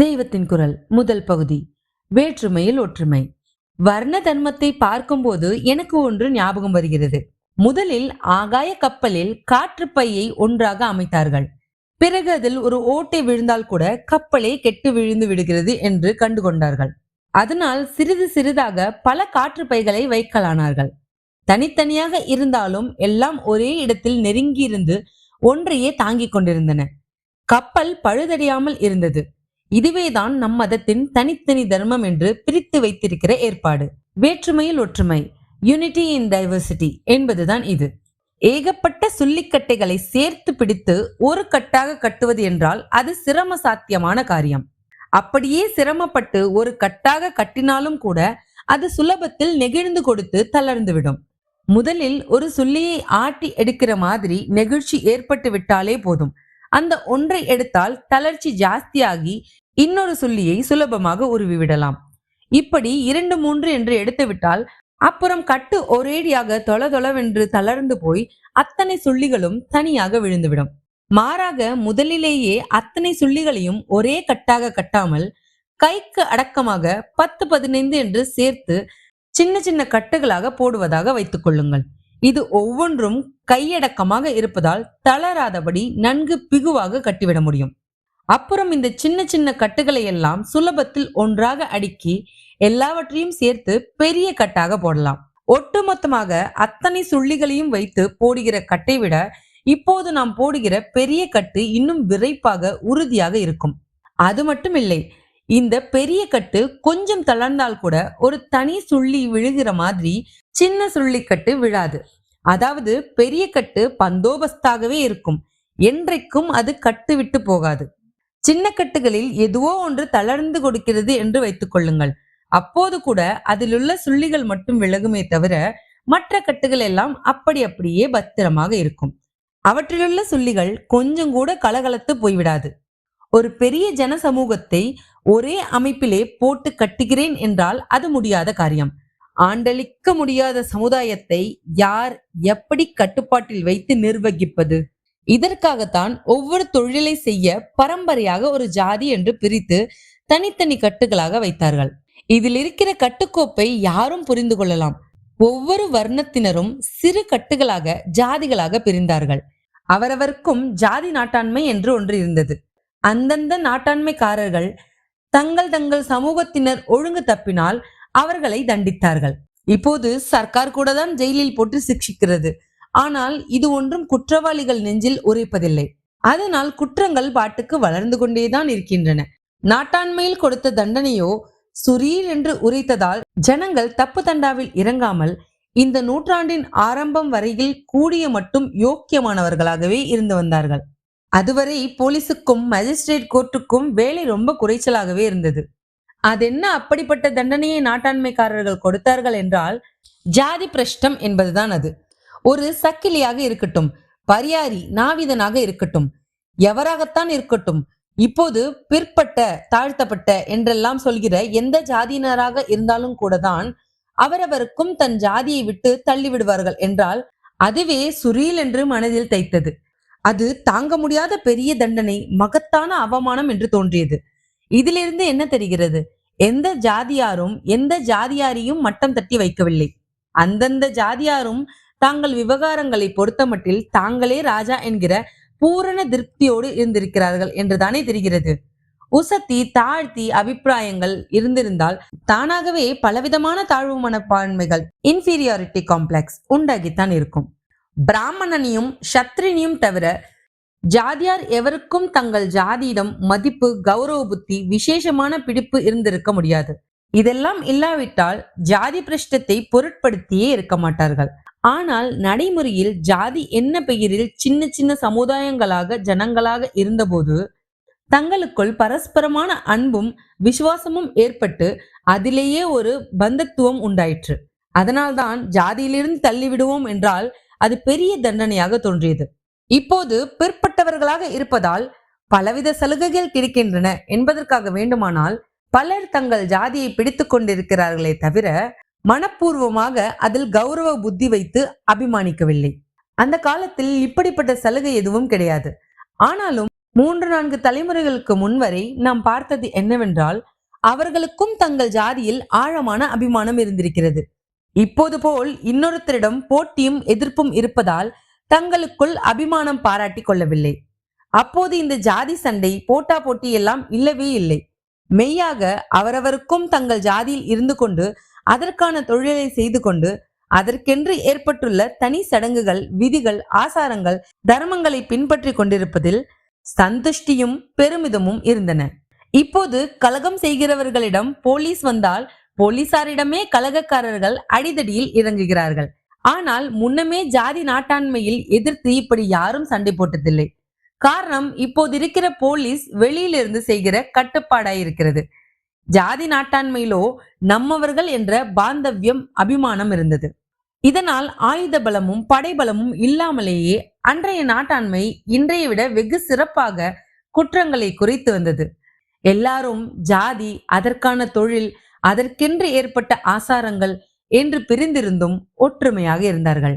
தெய்வத்தின் குரல் முதல் பகுதி. வேற்றுமையில் ஒற்றுமை. வர்ண தர்மத்தை பார்க்கும்போது எனக்கு ஒன்று ஞாபகம் வருகிறது. முதலில் ஆகாய கப்பலில் காற்று பையை ஒன்றாக அமைத்தார்கள். பிறகு அதில் ஒரு ஓட்டை விழுந்தால் கூட கப்பலே கெட்டு விழுந்து விடுகிறது என்று கண்டுகொண்டார்கள். அதனால் சிறிது சிறிதாக பல காற்று பைகளை வைக்கலானார்கள். தனித்தனியாக இருந்தாலும் எல்லாம் ஒரே இடத்தில் நெருங்கியிருந்து ஒன்றையே தாங்கிக் கொண்டிருந்தன. கப்பல் பழுதடையாமல் இருந்தது. இதுவேதான் நம் மதத்தின் தனித்தனி தர்மம் என்று பிரித்து வைத்திருக்கிற ஏற்பாடு. வேற்றுமையில் ஒற்றுமை, யூனிட்டி இன் டைவர்சிட்டி என்பதுதான் இது. ஏகப்பட்ட சுள்ளிக்கட்டைகளை சேர்த்து பிடித்து ஒரு கட்டாக கட்டுவது என்றால் அது சிரம சாத்தியமான காரியம். அப்படியே சிரமப்பட்டு ஒரு கட்டாக கட்டினாலும் கூட அது சுலபத்தில் நெகிழ்ந்து கொடுத்து தளர்ந்துவிடும். முதலில் ஒரு சுள்ளியை ஆட்டி எடுக்கிற மாதிரி நெகிழ்ச்சி ஏற்பட்டு விட்டாலே போதும். அந்த ஒன்றை எடுத்தால் தளர்ச்சி ஜாஸ்தியாகி இன்னொரு சுள்ளியை சுலபமாக உருவிவிடலாம். இப்படி 2, 3 என்று எடுத்து விட்டால் அப்புறம் கட்டு ஒரேடியாக தொளதொளவென்று தளர்ந்து போய் அத்தனை சுள்ளிகளும் தனியாக விழுந்துவிடும். மாறாக முதலிலேயே அத்தனை சுள்ளிகளையும் ஒரே கட்டாக கட்டாமல் கைக்கு அடக்கமாக 10, 15 என்று சேர்த்து சின்ன சின்ன கட்டுகளாக போடுவதாக வைத்துக் கொள்ளுங்கள். இது ஒவ்வொன்றும் கையடக்கமாக இருப்பதால் தளராதபடி நன்கு பிகுவாக கட்டிவிட முடியும். அப்புறம் இந்த சின்ன சின்ன கட்டுகளை எல்லாம் சுலபத்தில் ஒன்றாக அடுக்கி எல்லாவற்றையும் சேர்த்து பெரிய கட்டாக போடலாம். ஒட்டுமொத்தமாக அத்தனை சுள்ளிகளையும் வைத்து போடுகிற கட்டை விட இப்போது நாம் போடுகிற பெரிய கட்டு இன்னும் விரைப்பாக உறுதியாக இருக்கும். அது மட்டும் இல்லை, இந்த பெரிய கட்டு கொஞ்சம் தளர்ந்தால் கூட ஒரு தனி சுள்ளி விழுகிற மாதிரி சின்ன சுள்ளிக்கட்டு விழாது. அதாவது பெரிய கட்டு பந்தோபஸ்தாகவே இருக்கும். என்றைக்கும் அது கட்டு விட்டு போகாது. சின்ன கட்டுகளில் எதுவோ ஒன்று தளர்ந்து கொடுக்கிறது என்று வைத்துக் கொள்ளுங்கள். அப்போது கூட அதிலுள்ள சுள்ளிகள் மட்டும் விலகுமே தவிர மற்ற கட்டுகள் எல்லாம் அப்படியே பத்திரமாக இருக்கும். அவற்றிலுள்ள சுள்ளிகள் கொஞ்சம் கூட கலகலத்து போய்விடாது. ஒரு பெரிய ஜன சமூகத்தை ஒரே அமைப்பிலே போட்டு கட்டுகிறேன் என்றால் அது முடியாத காரியம். ஆண்டளிக்க முடியாத சமுதாயத்தை யார் எப்படி கட்டுப்பாட்டில் வைத்து நிர்வகிப்பது? இதற்காகத்தான் ஒவ்வொரு தொழிலை செய்ய பரம்பரையாக ஒரு ஜாதி என்று பிரித்து தனித்தனி கட்டுகளாக வைத்தார்கள். இதில் இருக்கிற கட்டுக்கோப்பை யாரும் புரிந்து கொள்ளலாம். ஒவ்வொரு வர்ணத்தினரும் சிறு கட்டுகளாக ஜாதிகளாக பிரிந்தார்கள். அவரவருக்கும் ஜாதி நாட்டாண்மை என்று ஒன்று இருந்தது. அந்தந்த நாட்டாண்மைக்காரர்கள் தங்கள் சமூகத்தினர் ஒழுங்கு தப்பினால் அவர்களை தண்டித்தார்கள். இப்போது சர்க்கார் கூட தான் ஜெயிலில் போட்டு சிக்ஷிக்கிறது. ஆனால் இது ஒன்றும் குற்றவாளிகள் நெஞ்சில் உரைப்பதில்லை. அதனால் குற்றங்கள் பாட்டுக்கு வளர்ந்து கொண்டேதான் இருக்கின்றன. நாட்டாண்மையில் கொடுத்த தண்டனையோ சுரீர் என்று உரைத்ததால் ஜனங்கள் தப்பு தண்டாவில் இறங்காமல் இந்த நூற்றாண்டின் ஆரம்பம் வரையில் கூடிய மட்டும் யோக்கியமானவர்களாகவே இருந்து வந்தார்கள். அதுவரை போலீஸுக்கும் மேஜிஸ்ட்ரேட் கோர்ட்டுக்கும் வேலை ரொம்ப குறைச்சலாகவே இருந்தது. அதென்ன அப்படிப்பட்ட தண்டனையை நாட்டாண்மைக்காரர்கள் கொடுத்தார்கள் என்றால் ஜாதி பிரஷ்டம் என்பதுதான் அது. ஒரு சக்கிலியாக இருக்கட்டும், பரியாரி நாவிதனாக இருக்கட்டும், எவராகத்தான் இருக்கட்டும், இப்போது பிற்பட்ட தாழ்த்தப்பட்ட என்றெல்லாம் சொல்கிற எந்த ஜாதியினராக இருந்தாலும் கூட தான் அவரவருக்கும் தன் ஜாதியை விட்டு தள்ளிவிடுவார்கள் என்றால் அதுவே சுரீல் என்று மனதில் தைத்தது. அது தாங்க முடியாத பெரிய தண்டனை, மகத்தான அவமானம் என்று தோன்றியது. இதிலிருந்து என்ன தெரிகிறது? எந்த ஜாதியாரும் எந்த ஜாதியாரையும் மட்டம் தட்டி வைக்கவில்லை. அந்தந்த ஜாதியாரும் தாங்கள் விவகாரங்களை பொறுத்த மட்டில் தாங்களே ராஜா என்கிற பூரண திருப்தியோடு இருந்திருக்கிறார்கள் என்றுதானே தெரிகிறது. உசத்தி தாழ்த்தி அபிப்பிராயங்கள் இருந்திருந்தால் தானாகவே பலவிதமான தாழ்வு மனப்பான்மைகள், இன்ஃபீரியாரிட்டி காம்ப்ளெக்ஸ் உண்டாகித்தான் இருக்கும். பிராமணனையும் சத்ரினியும் தவிர ஜாதியார் எவருக்கும் தங்கள் ஜாதியிடம் மதிப்பு, கௌரவ புத்தி, விசேஷமான பிடிப்பு இருந்திருக்க முடியாது. இதெல்லாம் இல்லாவிட்டால் ஜாதி பிரஷ்டத்தை பொருட்படுத்தியே இருக்க மாட்டார்கள். ஆனால் நடைமுறையில் ஜாதி என்ன பெயரில் சின்ன சின்ன சமுதாயங்களாக ஜனங்களாக இருந்தபோது தங்களுக்குள் பரஸ்பரமான அன்பும் விசுவாசமும் ஏற்பட்டு அதிலேயே ஒரு பந்தத்துவம் உண்டாயிற்று. அதனால்தான் ஜாதியிலிருந்து தள்ளிவிடுவோம் என்றால் அது பெரிய தண்டனையாக தோன்றியது. இப்போது பிற்பட்டவர்களாக இருப்பதால் பலவித சலுகைகள் கிடைக்கின்றன என்பதற்காக வேண்டுமானால் பலர் தங்கள் ஜாதியை பிடித்து கொண்டிருக்கிறார்களே தவிர மனப்பூர்வமாக அதில் கௌரவ புத்தி வைத்து அபிமானிக்கவில்லை. அந்த காலத்தில் இப்படிப்பட்ட சலுகை எதுவும் கிடையாது. ஆனாலும் 3-4 தலைமுறைகளுக்கு முன்வரை நாம் பார்த்தது என்னவென்றால், அவர்களுக்கும் தங்கள் ஜாதியில் ஆழமான அபிமானம் இருந்திருக்கிறது. இப்போது போல் இன்னொருத்தரிடம் போட்டியும் எதிர்ப்பும் இருப்பதால் தங்களுக்குள் அபிமானம் பாராட்டிக் கொள்ளவில்லை. அப்போது இந்த ஜாதி சண்டை, போட்டா போட்டி எல்லாம் இல்லவே இல்லை. மெய்யாக அவரவருக்கும் தங்கள் ஜாதியில் இருந்து கொண்டு அதற்கான தொழிலை செய்து கொண்டு அதற்கென்று ஏற்பட்டுள்ள தனி சடங்குகள், விதிகள், ஆசாரங்கள், தர்மங்களை பின்பற்றி கொண்டிருப்பதில் சந்துஷ்டியும் பெருமிதமும் இருந்தன. இப்போது கலகம் செய்கிறவர்களிடம் போலீஸ் வந்தால் போலீசாரிடமே கலகக்காரர்கள் அடிதடியில் இறங்குகிறார்கள். ஆனால் முன்னமே ஜாதி நாட்டாண்மையில் எதிர்த்து இப்படி யாரும் சண்டை போட்டதில்லை. காரணம், இப்போது இருக்கிற போலீஸ் வெளியிலிருந்து செய்கிற கட்டுப்பாடாயிருக்கிறது. ஜாதி நாட்டாண்மையிலோ நம்மவர்கள் என்ற பாந்தவியம், அபிமானம் இருந்தது. இதனால் ஆயுத பலமும் படைபலமும் இல்லாமலேயே அன்றைய நாட்டாண்மை இன்றைய விட வெகு சிறப்பாக குற்றங்களை குறைத்து வந்தது. எல்லாரும் ஜாதி, அதற்கான தொழில், அதற்கென்று ஏற்பட்ட ஆசாரங்கள் என்று பிரிந்திருந்தும் ஒற்றுமையாக இருந்தார்கள்.